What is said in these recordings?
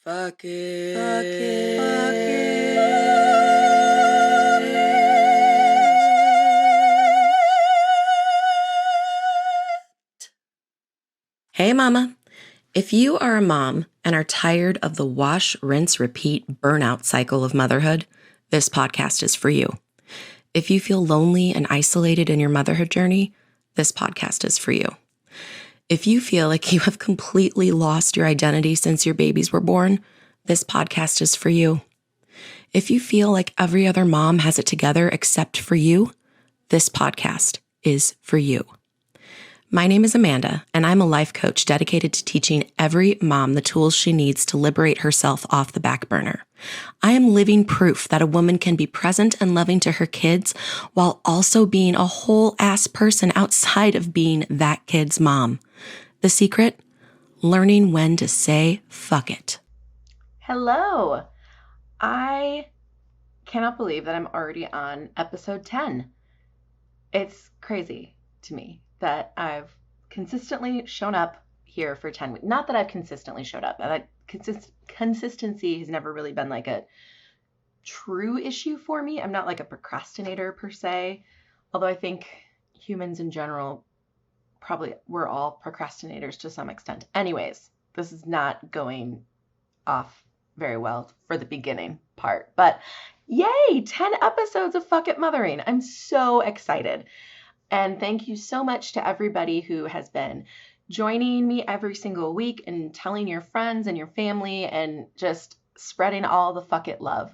Fuck it. Fuck it. Fuck it. Hey, mama. If you are a mom and are tired of the wash, rinse, repeat burnout cycle of motherhood, this podcast is for you. If you feel lonely and isolated in your motherhood journey, this podcast is for you. If you feel like you have completely lost your identity since your babies were born, this podcast is for you. If you feel like every other mom has it together except for you, this podcast is for you. My name is Amanda, and I'm a life coach dedicated to teaching every mom the tools she needs to liberate herself off the back burner. I am living proof that a woman can be present and loving to her kids while also being a whole-ass person outside of being that kid's mom. The secret? Learning when to say fuck it. Hello. I cannot believe that I'm already on episode 10. It's crazy to me that I've consistently shown up here for 10 weeks. Not that I've consistently showed up. Consistency has never really been like a true issue for me. I'm not like a procrastinator per se, although I think humans in general, probably we're all procrastinators to some extent. Anyways, this is not going off very well for the beginning part, but yay, 10 episodes of Fuck It Mothering. I'm so excited. And thank you so much to everybody who has been joining me every single week and telling your friends and your family and just spreading all the fuck it love.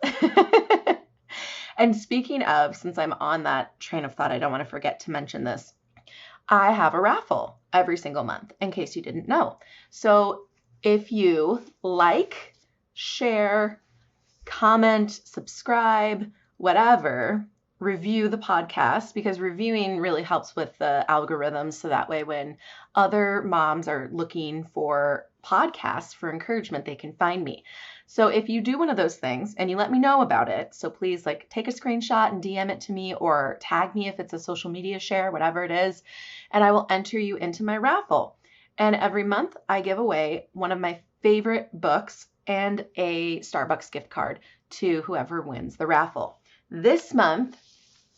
And speaking of, since I'm on that train of thought, I don't want to forget to mention this. I have a raffle every single month, in case you didn't know. So if you like, share, comment, subscribe, whatever, review the podcast, because reviewing really helps with the algorithms. So that way, when other moms are looking for podcasts for encouragement, they can find me. So if you do one of those things and you let me know about it, so please like take a screenshot and DM it to me or tag me if it's a social media share, whatever it is, and I will enter you into my raffle. And every month I give away one of my favorite books and a Starbucks gift card to whoever wins the raffle. This month,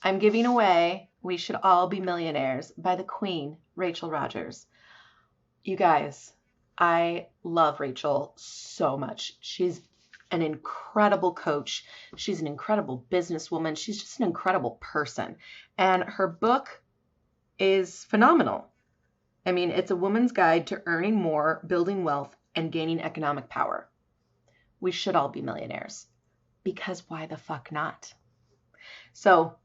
I'm giving away We Should All Be Millionaires by the Queen, Rachel Rodgers. You guys, I love Rachel so much. She's an incredible coach. She's an incredible businesswoman. She's just an incredible person. And her book is phenomenal. I mean, it's a woman's guide to earning more, building wealth, and gaining economic power. We should all be millionaires. Because why the fuck not? So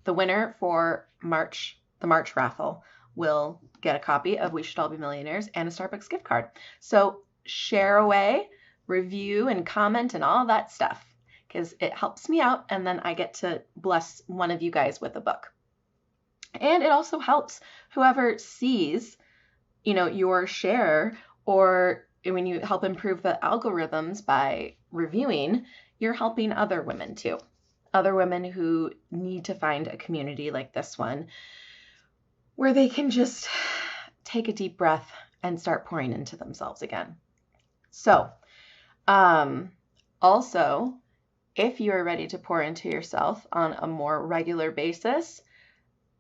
the winner for the March raffle will get a copy of We Should All Be Millionaires and a Starbucks gift card. So share away, review and comment and all that stuff, because it helps me out, and then I get to bless one of you guys with a book. And it also helps whoever sees, your share, or when you help improve the algorithms by reviewing, you're helping other women too. Other women who need to find a community like this one where they can just take a deep breath and start pouring into themselves again. So, also, if you are ready to pour into yourself on a more regular basis,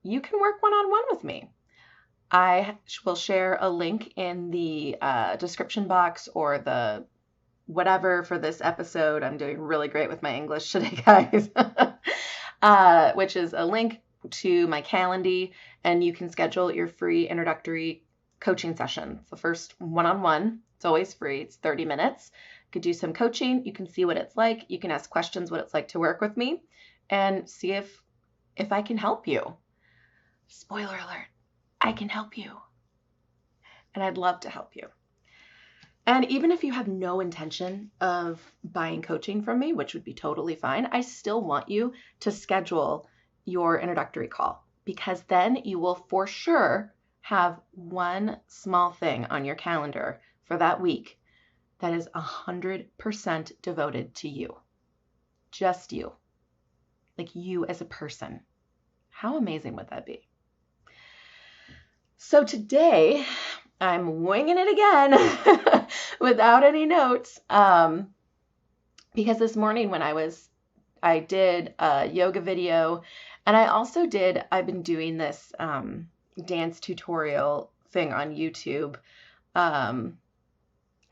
you can work one-on-one with me. I will share a link in the description box or the whatever for this episode. I'm doing really great with my English today, guys. Which is a link to my Calendly, and you can schedule your free introductory coaching session. It's the first one-on-one. It's always free. It's 30 minutes. You could do some coaching. You can see what it's like. You can ask questions what it's like to work with me and see if I can help you. Spoiler alert, I can help you. And I'd love to help you. And even if you have no intention of buying coaching from me, which would be totally fine, I still want you to schedule your introductory call, because then you will for sure have one small thing on your calendar for that week that is 100% devoted to you. Just you. Like you as a person. How amazing would that be? So today, I'm winging it again. without any notes. Because this morning when I did a yoga video, and I've been doing this dance tutorial thing on YouTube.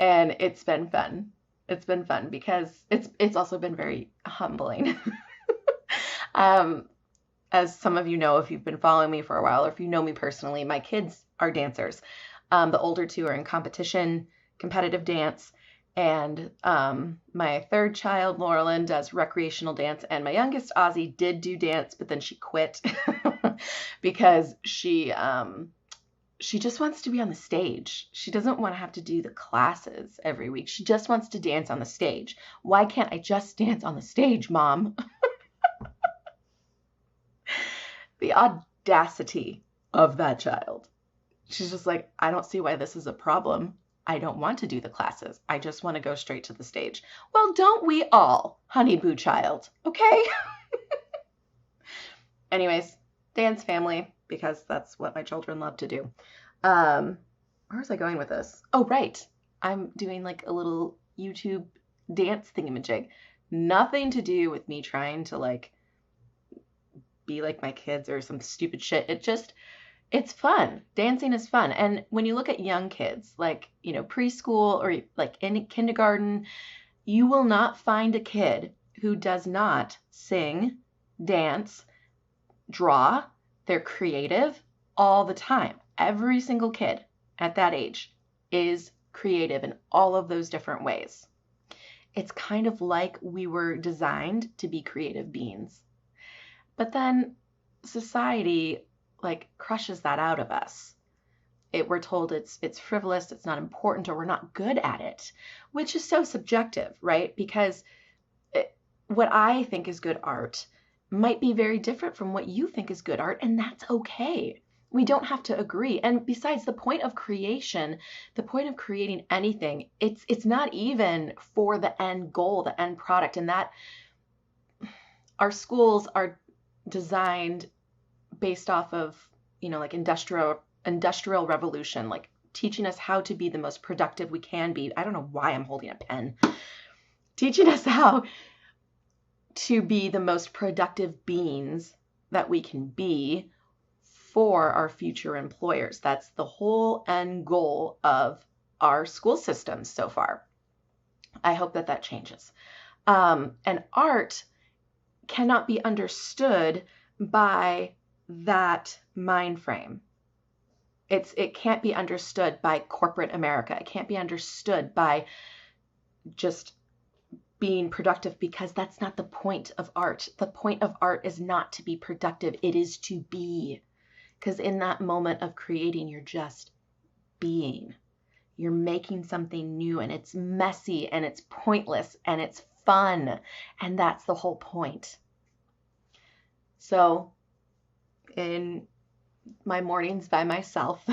And it's been fun. It's been fun because it's also been very humbling. As some of you know, if you've been following me for a while, or if you know me personally, my kids are dancers. The older two are in competitive dance. And my third child, Laurelyn, does recreational dance. And my youngest, Ozzy, did do dance, but then she quit because she just wants to be on the stage. She doesn't want to have to do the classes every week. She just wants to dance on the stage. Why can't I just dance on the stage, Mom? The audacity of that child. She's just like, I don't see why this is a problem. I don't want to do the classes. I just want to go straight to the stage. Well, don't we all, honey boo child? Okay? Anyways, dance family, because that's what my children love to do. Where was I going with this? Oh, right. I'm doing like a little YouTube dance thingamajig. Nothing to do with me trying to like be like my kids or some stupid shit. It's fun. Dancing is fun. And when you look at young kids, like, preschool or like in kindergarten, you will not find a kid who does not sing, dance, draw. They're creative all the time. Every single kid at that age is creative in all of those different ways. It's kind of like we were designed to be creative beings. But then society like crushes that out of us. We're told it's frivolous, it's not important, or we're not good at it, which is so subjective, right? Because what I think is good art might be very different from what you think is good art, and that's okay. We don't have to agree. And besides, the point of creation, the point of creating anything, it's not even for the end goal, the end product, and that our schools are designed based off of, like industrial revolution, like teaching us how to be the most productive we can be. I don't know why I'm holding a pen. Teaching us how to be the most productive beings that we can be for our future employers. That's the whole end goal of our school systems so far. I hope that changes. And art cannot be understood by that mind frame. It can't be understood by corporate America. It can't be understood by just being productive, because that's not the point of art. The point of art is not to be productive. It is to be. Because in that moment of creating, you're just being. You're making something new, and it's messy and it's pointless and it's fun. And that's the whole point. So in my mornings by myself,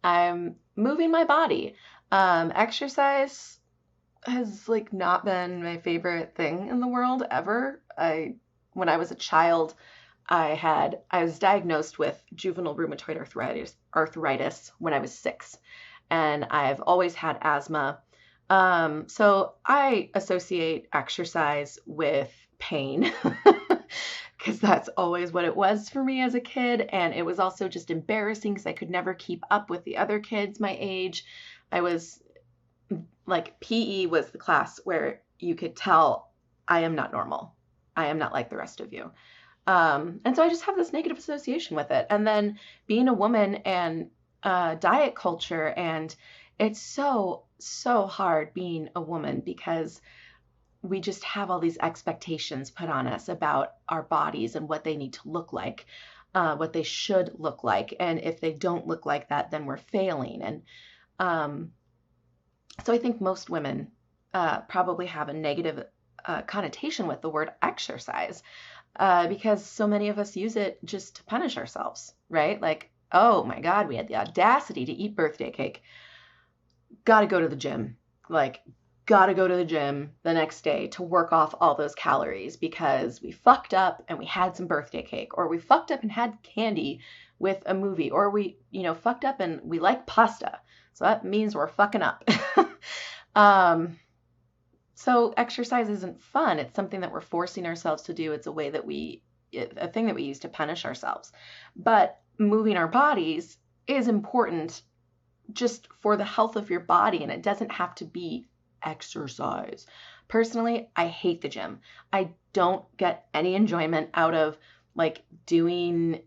I'm moving my body. Exercise has like not been my favorite thing in the world ever. When I was a child, I was diagnosed with juvenile rheumatoid arthritis when I was 6, and I've always had asthma. So I associate exercise with pain. Because that's always what it was for me as a kid. And it was also just embarrassing because I could never keep up with the other kids my age. I was like, PE was the class where you could tell I am not normal. I am not like the rest of you. And so I just have this negative association with it. And then being a woman and diet culture, and it's so, so hard being a woman because we just have all these expectations put on us about our bodies and what they need to look like, what they should look like. And if they don't look like that, then we're failing. And so I think most women probably have a negative connotation with the word exercise because so many of us use it just to punish ourselves, right? Like, oh my God, we had the audacity to eat birthday cake. Got to go to the gym. Like, got to go to the gym the next day to work off all those calories because we fucked up and we had some birthday cake, or we fucked up and had candy with a movie, or we, fucked up and we like pasta. So that means we're fucking up. um, so exercise isn't fun. It's something that we're forcing ourselves to do. It's a thing that we use to punish ourselves. But moving our bodies is important just for the health of your body, and it doesn't have to be exercise. Personally, I hate the gym. I don't get any enjoyment out of like doing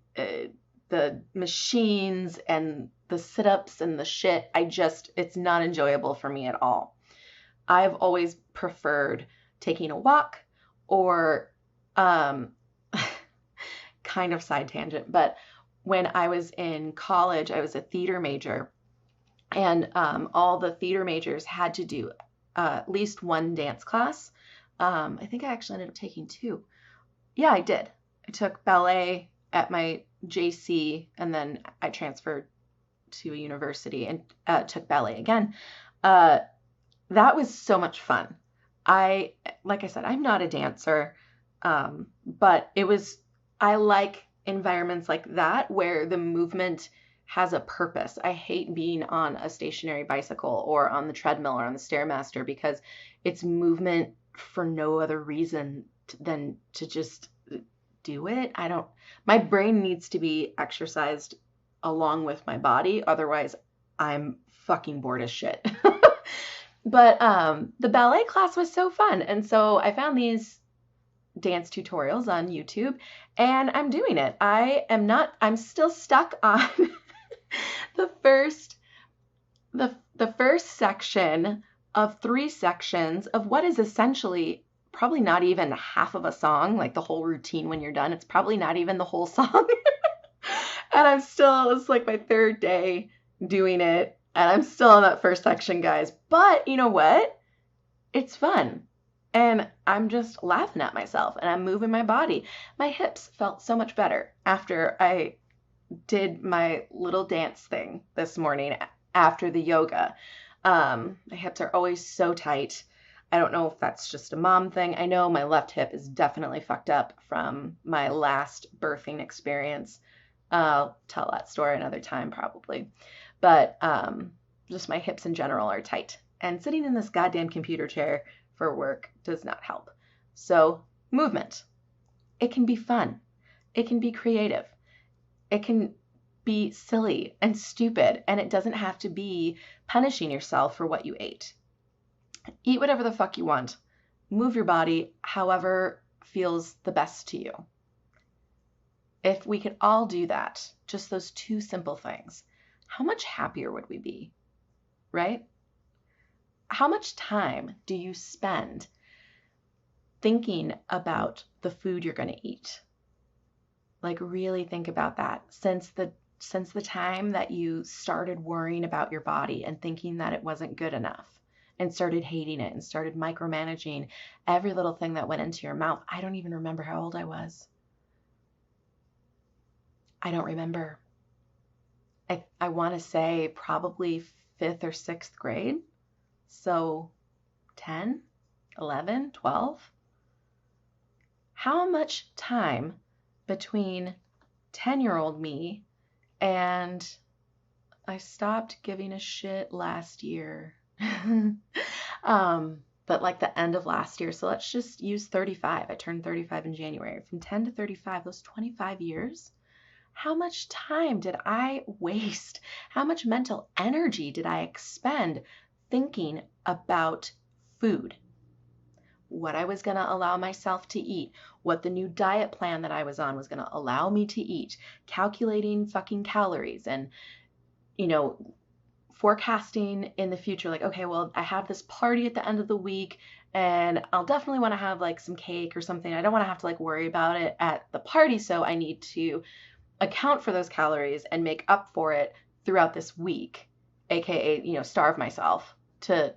the machines and the sit-ups and the shit. It's not enjoyable for me at all. I've always preferred taking a walk or kind of side tangent, but when I was in college, I was a theater major, and all the theater majors had to do at least one dance class. I think I actually ended up taking 2. Yeah, I did. I took ballet at my JC, and then I transferred to a university and took ballet again. That was so much fun. Like I said, I'm not a dancer, but I like environments like that where the movement has a purpose. I hate being on a stationary bicycle or on the treadmill or on the Stairmaster because it's movement for no other reason than to just do it. My brain needs to be exercised along with my body. Otherwise, I'm fucking bored as shit. But the ballet class was so fun. And so I found these dance tutorials on YouTube and I'm doing it. I'm still stuck on the first section of 3 sections of what is essentially probably not even half of a song, like the whole routine when you're done. It's probably not even the whole song. And it's like my 3rd day doing it. And I'm still on that first section, guys. But you know what? It's fun. And I'm just laughing at myself and I'm moving my body. My hips felt so much better after I did my little dance thing this morning after the yoga. My hips are always so tight. I don't know if that's just a mom thing. I know my left hip is definitely fucked up from my last birthing experience. I'll tell that story another time probably. But just my hips in general are tight. And sitting in this goddamn computer chair for work does not help. So movement. It can be fun. It can be creative. It can be silly and stupid. And it doesn't have to be punishing yourself for what you ate. Eat whatever the fuck you want. Move your body however feels the best to you. If we could all do that, just those 2 simple things, how much happier would we be, right? How much time do you spend thinking about the food you're going to eat? Like really think about that since the time that you started worrying about your body and thinking that it wasn't good enough and started hating it and started micromanaging every little thing that went into your mouth. I don't even remember how old I was. I don't remember. I want to say probably 5th or 6th grade. So 10, 11, 12. How much time between 10-year-old me and I stopped giving a shit last year. But like the end of last year. So let's just use 35. I turned 35 in January. From 10 to 35, those 25 years. How much time did I waste? How much mental energy did I expend thinking about food? What I was going to allow myself to eat, what the new diet plan that I was on was going to allow me to eat, calculating fucking calories and, forecasting in the future. Like, okay, well, I have this party at the end of the week and I'll definitely want to have like some cake or something. I don't want to have to like worry about it at the party. So I need to account for those calories and make up for it throughout this week, aka, starve myself to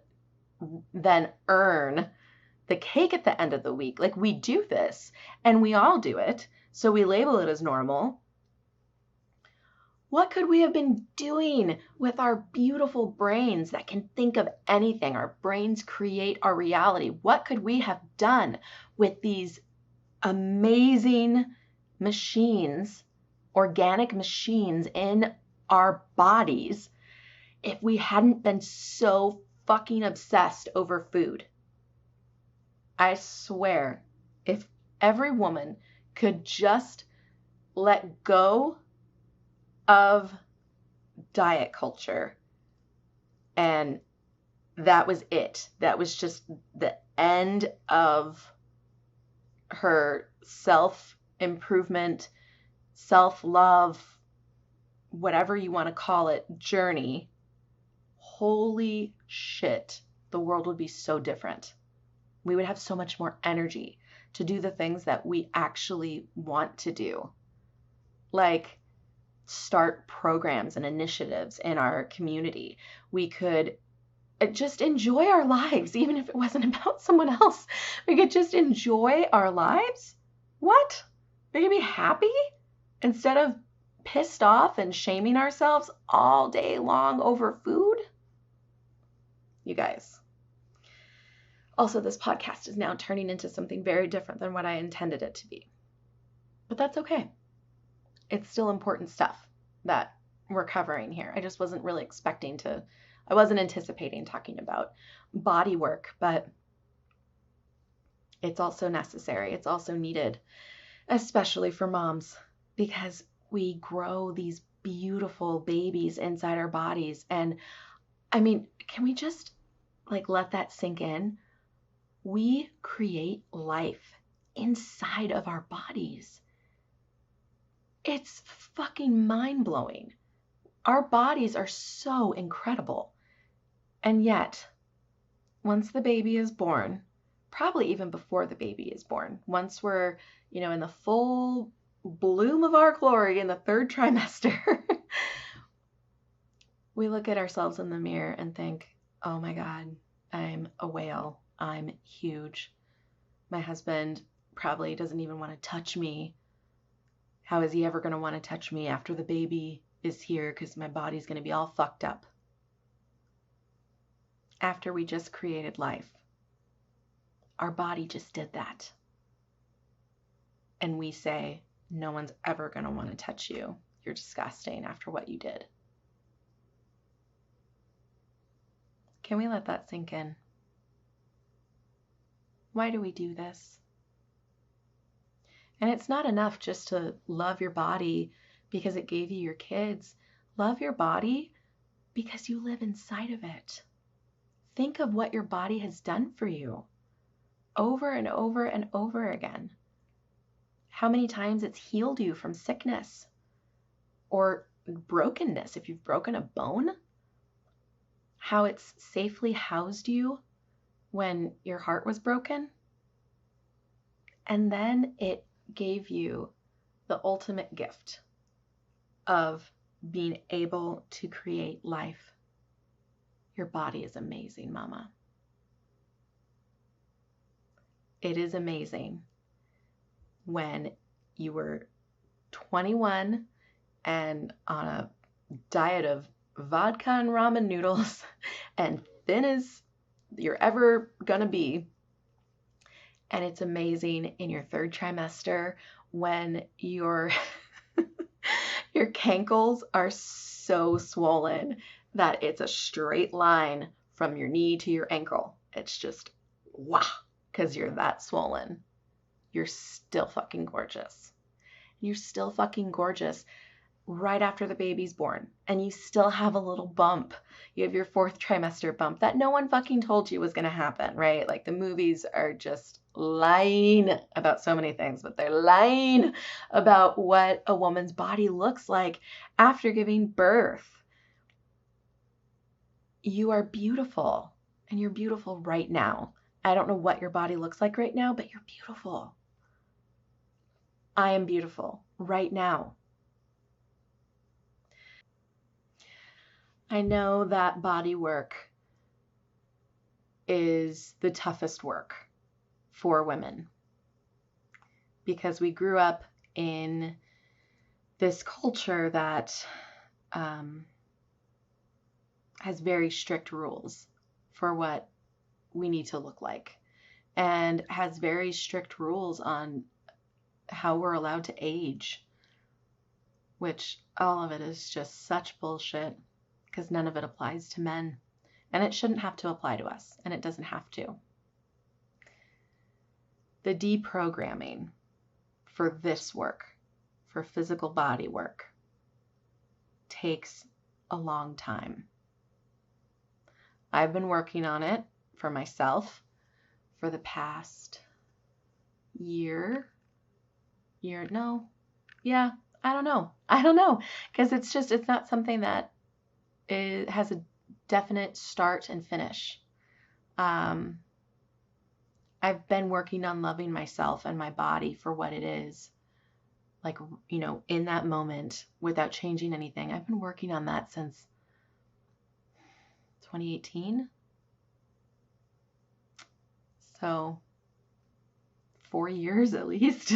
then earn the cake at the end of the week. Like we do this and we all do it. So we label it as normal. What could we have been doing with our beautiful brains that can think of anything? Our brains create our reality. What could we have done with these amazing machines, organic machines in our bodies, if we hadn't been so fucking obsessed over food. I swear, if every woman could just let go of diet culture and that was it. That was just the end of her self-improvement, self-love, whatever you want to call it, journey. Holy shit, the world would be so different. We would have so much more energy to do the things that we actually want to do. Like start programs and initiatives in our community. We could just enjoy our lives, even if it wasn't about someone else. We could just enjoy our lives. What? We're going to be happy instead of pissed off and shaming ourselves all day long over food? You guys. Also, this podcast is now turning into something very different than what I intended it to be. But that's okay. It's still important stuff that we're covering here. I just wasn't really I wasn't anticipating talking about body work, but it's also necessary. It's also needed, especially for moms, because we grow these beautiful babies inside our bodies. And I mean, can we just let that sink in? We create life inside of our bodies. It's fucking mind-blowing. Our bodies are so incredible. And yet, once the baby is born, probably even before the baby is born, once we're, in the full bloom of our glory in the 3rd trimester, we look at ourselves in the mirror and think, oh my God, I'm a whale. I'm huge. My husband probably doesn't even want to touch me. How is he ever going to want to touch me after the baby is here? Because my body's going to be all fucked up. After we just created life, our body just did that. And we say, no one's ever going to want to touch you. You're disgusting after what you did. Can we let that sink in? Why do we do this? And it's not enough just to love your body because it gave you your kids. Love your body because you live inside of it. Think of what your body has done for you over and over and over again. How many times it's healed you from sickness or brokenness if you've broken a bone. How it's safely housed you when your heart was broken. And then it gave you the ultimate gift of being able to create life. Your body is amazing, mama. It is amazing when you were 21 and on a diet of vodka and ramen noodles and thin as you're ever gonna be. And it's amazing in your 3rd trimester when your cankles are so swollen that it's a straight line from your knee to your ankle. It's just, wow, because you're that swollen. You're still fucking gorgeous. You're still fucking gorgeous right after the baby's born. And you still have a little bump. You have your 4th trimester bump that no one fucking told you was going to happen, right? Like the movies are just lying about so many things, but they're lying about what a woman's body looks like after giving birth. You are beautiful, and you're beautiful right now. I don't know what your body looks like right now, but you're beautiful. I am beautiful right now. I know that body work is the toughest work for women because we grew up in this culture that has very strict rules for what we need to look like and has very strict rules on how we're allowed to age, which all of it is just such bullshit because none of it applies to men. And it shouldn't have to apply to us, and it doesn't have to. The deprogramming for this work, for physical body work, takes a long time. I've been working on it for myself for the past year. I don't know. Because it's not something that has a definite start and finish. I've been working on loving myself and my body for what it is. Like, in that moment, without changing anything. I've been working on that since 2018. So 4 years at least.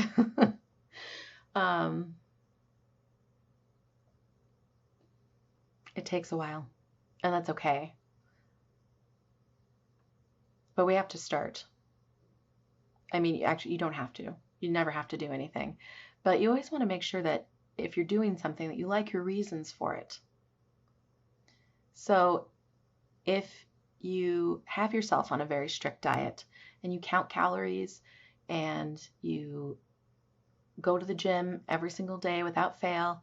It takes a while, and that's okay. But we have to start. I mean, actually, you don't have to. You never have to do anything. But you always want to make sure that if you're doing something, that you like your reasons for it. So if you have yourself on a very strict diet and you count calories and you go to the gym every single day without fail,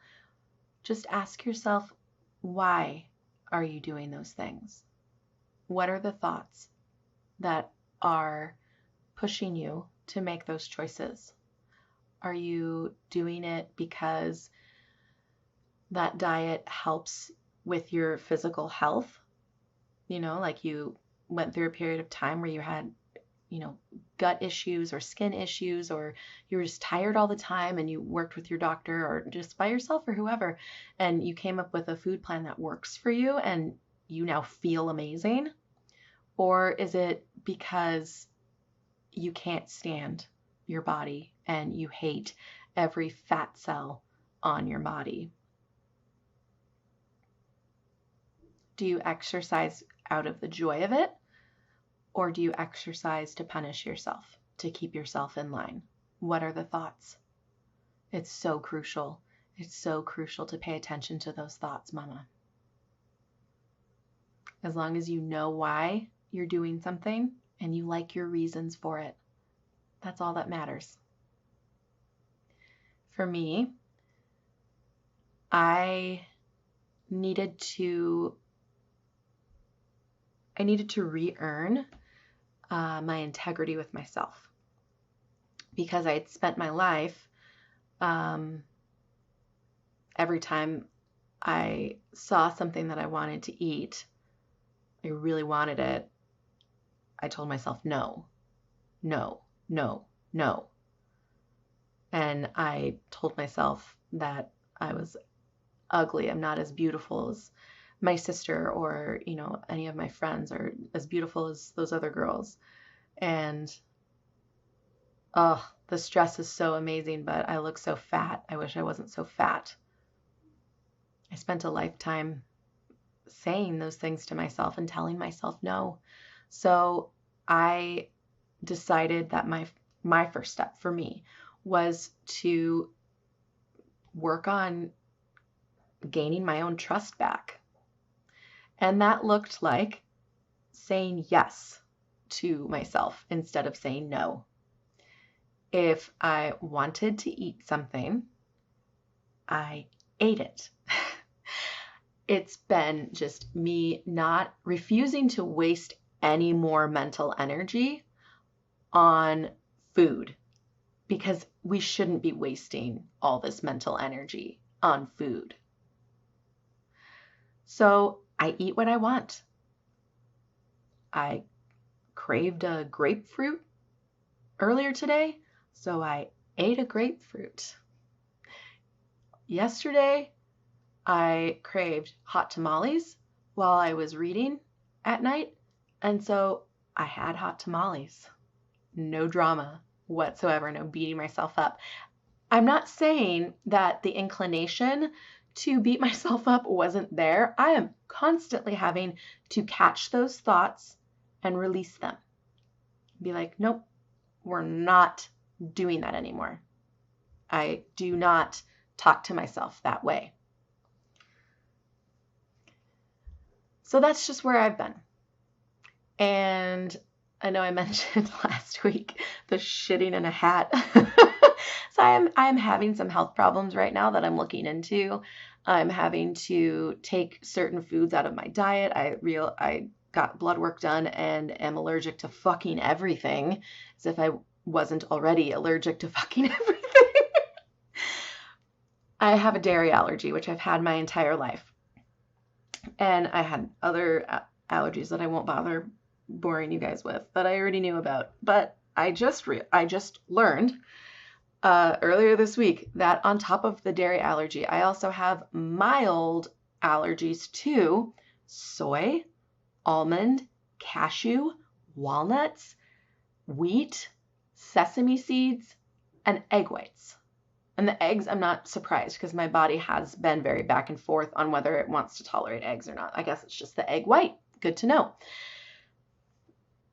just ask yourself, why are you doing those things? What are the thoughts that are pushing you to make those choices? Are you doing it because that diet helps with your physical health? Like you went through a period of time where you had, gut issues or skin issues, or you were just tired all the time and you worked with your doctor or just by yourself or whoever, and you came up with a food plan that works for you and you now feel amazing? Or is it because you can't stand your body and you hate every fat cell on your body? Do you exercise out of the joy of it? Or do you exercise to punish yourself, to keep yourself in line? What are the thoughts? It's so crucial. It's so crucial to pay attention to those thoughts, mama. As long as you know why you're doing something and you like your reasons for it, that's all that matters. For me, I needed to re-earn my integrity with myself, because I had spent my life, every time I saw something that I wanted to eat, I really wanted it, I told myself no, no, no, no. And I told myself that I was ugly. I'm not as beautiful as my sister or, any of my friends, or as beautiful as those other girls. And, the stress is so amazing, but I look so fat. I wish I wasn't so fat. I spent a lifetime saying those things to myself and telling myself no. So I decided that my first step for me was to work on gaining my own trust back. And that looked like saying yes to myself instead of saying no. If I wanted to eat something, I ate it. It's been just me not refusing to waste any more mental energy on food, because we shouldn't be wasting all this mental energy on food. So I eat what I want. I craved a grapefruit earlier today, so I ate a grapefruit. Yesterday, I craved hot tamales while I was reading at night, and so I had hot tamales. No drama whatsoever, no beating myself up. I'm not saying that the inclination to beat myself up wasn't there. I am constantly having to catch those thoughts and release them. Be like, nope, we're not doing that anymore. I do not talk to myself that way. So that's just where I've been. And I know I mentioned last week the shitting in a hat. So I'm having some health problems right now that I'm looking into. I'm having to take certain foods out of my diet. I got blood work done and am allergic to fucking everything, as if I wasn't already allergic to fucking everything. I have a dairy allergy, which I've had my entire life. And I had other allergies that I won't bother boring you guys with that I already knew about. But I just learned earlier this week that on top of the dairy allergy, I also have mild allergies to soy, almond, cashew, walnuts, wheat, sesame seeds, and egg whites. And the eggs, I'm not surprised because my body has been very back and forth on whether it wants to tolerate eggs or not. I guess it's just the egg white. Good to know.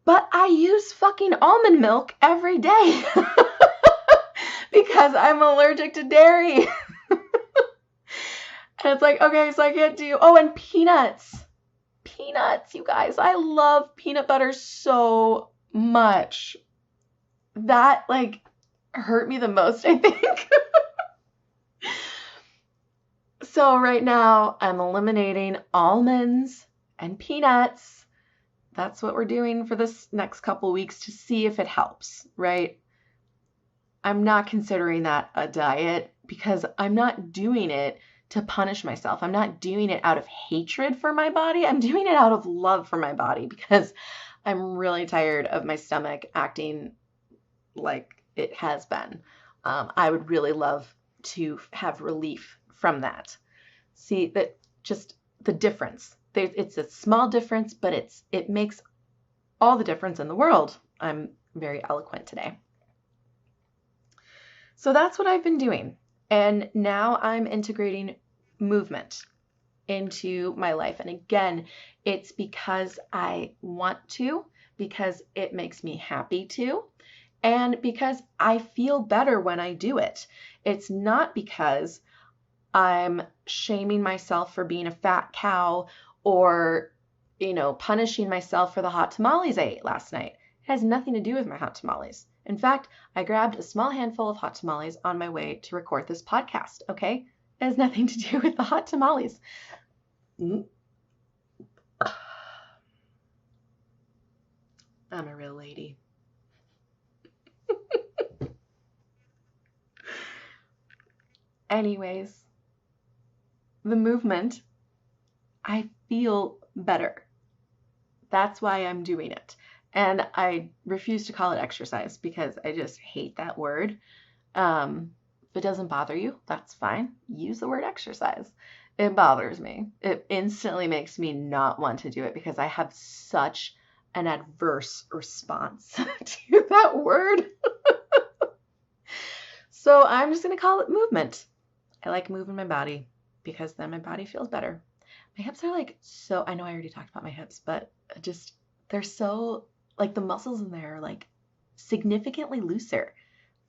But I use fucking almond milk every day because I'm allergic to dairy. And it's like, okay, so I can't do, and peanuts. Peanuts, you guys. I love peanut butter so much. That hurt me the most, I think. So right now I'm eliminating almonds and peanuts. That's what we're doing for this next couple weeks to see if it helps, right? I'm not considering that a diet because I'm not doing it to punish myself. I'm not doing it out of hatred for my body. I'm doing it out of love for my body because I'm really tired of my stomach acting like it has been. I would really love to have relief from that. See, that just the difference. It's a small difference, but it makes all the difference in the world. I'm very eloquent today. So that's what I've been doing. And now I'm integrating movement into my life. And again, it's because I want to, because it makes me happy to, and because I feel better when I do it. It's not because I'm shaming myself for being a fat cow or, punishing myself for the hot tamales I ate last night. It has nothing to do with my hot tamales. In fact, I grabbed a small handful of hot tamales on my way to record this podcast, okay? It has nothing to do with the hot tamales. I'm a real lady. Anyways, the movement, I feel better. That's why I'm doing it. And I refuse to call it exercise because I just hate that word. If it doesn't bother you, that's fine. Use the word exercise. It bothers me. It instantly makes me not want to do it because I have such an adverse response to that word. So I'm just going to call it movement. I like moving my body because then my body feels better. My hips are I know I already talked about my hips, but they're so, the muscles in there are significantly looser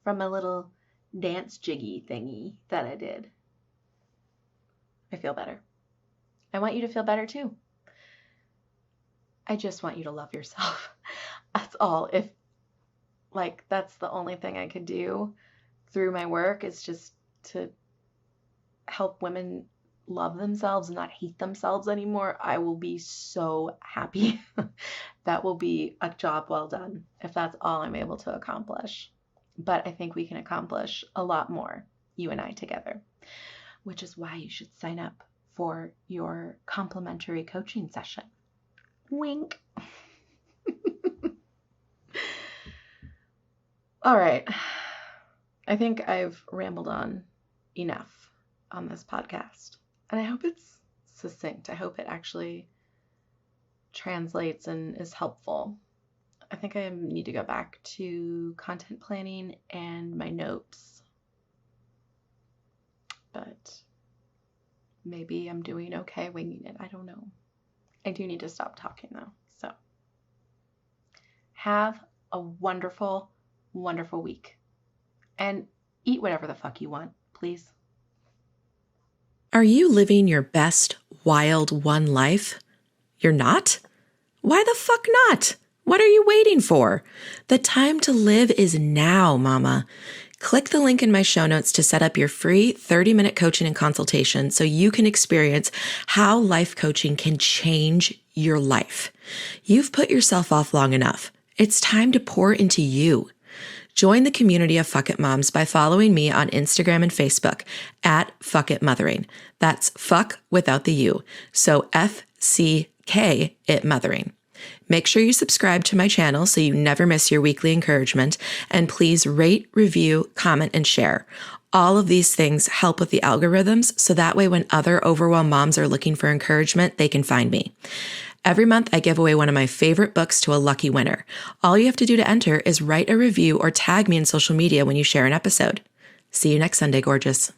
from a little dance jiggy thingy that I did. I feel better. I want you to feel better too. I just want you to love yourself. That's all. If that's the only thing I could do through my work is just to help women love themselves and not hate themselves anymore, I will be so happy. That will be a job well done if that's all I'm able to accomplish. But I think we can accomplish a lot more, you and I together, which is why you should sign up for your complimentary coaching session. Wink. All right. I think I've rambled on enough on this podcast. And I hope it's succinct. I hope it actually translates and is helpful. I think I need to go back to content planning and my notes. But maybe I'm doing okay winging it. I don't know. I do need to stop talking though. So have a wonderful, wonderful week. And eat whatever the fuck you want, please. Are you living your best wild one life? You're not? Why the fuck not? What are you waiting for? The time to live is now, mama. Click the link in my show notes to set up your free 30-minute coaching and consultation so you can experience how life coaching can change your life. You've put yourself off long enough. It's time to pour into you. Join the community of Fuck It Moms by following me on Instagram and Facebook at Fuck It Mothering. That's fuck without the U. So FCK It Mothering. Make sure you subscribe to my channel so you never miss your weekly encouragement. And please rate, review, comment, and share. All of these things help with the algorithms so that way when other overwhelmed moms are looking for encouragement, they can find me. Every month, I give away one of my favorite books to a lucky winner. All you have to do to enter is write a review or tag me in social media when you share an episode. See you next Sunday, gorgeous.